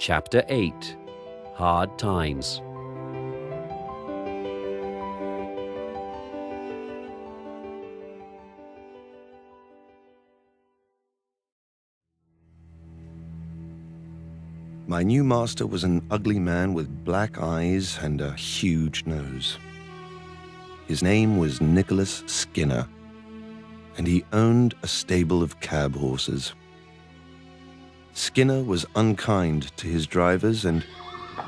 Chapter 8. Hard Times. My new master was an ugly man with black eyes and a huge nose. His name was Nicholas Skinner, and he owned a stable of cab horses. Skinner was unkind to his drivers, and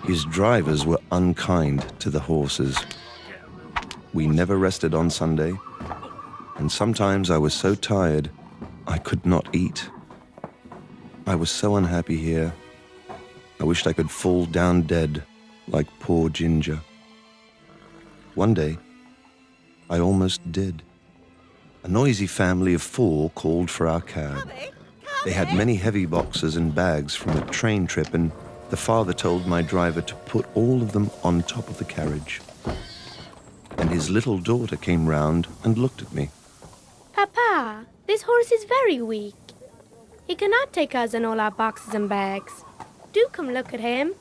his drivers were unkind to the horses. We never rested on Sunday, and sometimes I was so tired I could not eat. I was so unhappy here. I wished I could fall down dead like poor Ginger. One day, I almost did. A noisy family of 4 called for our cab. They had many heavy boxes and bags from a train trip, and the father told my driver to put all of them on top of the carriage. And his little daughter came round and looked at me. Papa, this horse is very weak. He cannot take us and all our boxes and bags. Do come look at him.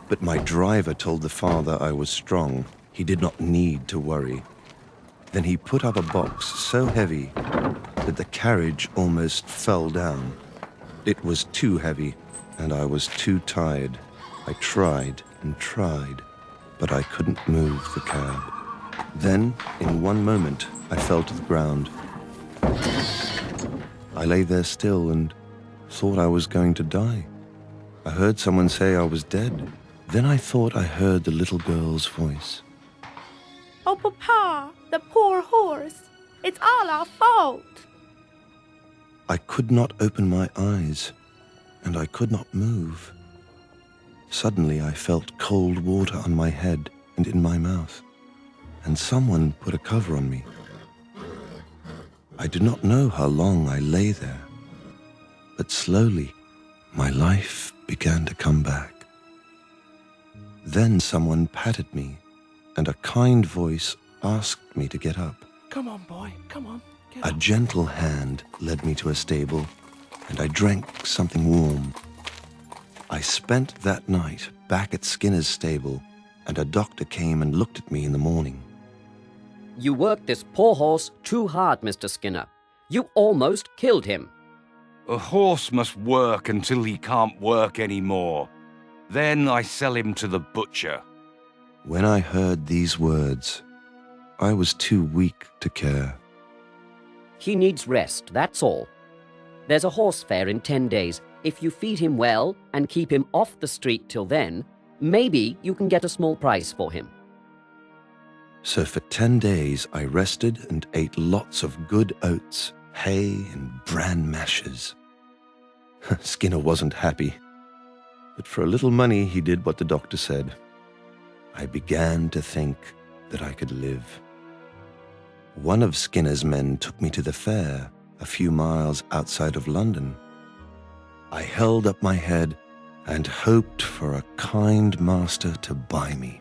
But my driver told the father I was strong. He did not need to worry. Then he put up a box so heavy that the carriage almost fell down. It was too heavy, and I was too tired. I tried and tried, but I couldn't move the cab. Then, in one moment, I fell to the ground. I lay there still and thought I was going to die. I heard someone say I was dead. Then I thought I heard the little girl's voice. Oh, Papa, the poor horse. It's all our fault. I could not open my eyes, and I could not move. Suddenly I felt cold water on my head and in my mouth, and someone put a cover on me. I do not know how long I lay there, but slowly my life began to come back. Then someone patted me, and a kind voice asked me to get up. Come on, boy, come on. A gentle hand led me to a stable, and I drank something warm. I spent that night back at Skinner's stable, and a doctor came and looked at me in the morning. You worked this poor horse too hard, Mr. Skinner. You almost killed him. A horse must work until he can't work anymore. Then I sell him to the butcher. When I heard these words, I was too weak to care. He needs rest, that's all. There's a horse fair in 10 days. If you feed him well and keep him off the street till then, maybe you can get a small price for him. So for 10 days I rested and ate lots of good oats, hay and bran mashes. Skinner wasn't happy, but for a little money he did what the doctor said. I began to think that I could live. One of Skinner's men took me to the fair, a few miles outside of London. I held up my head and hoped for a kind master to buy me.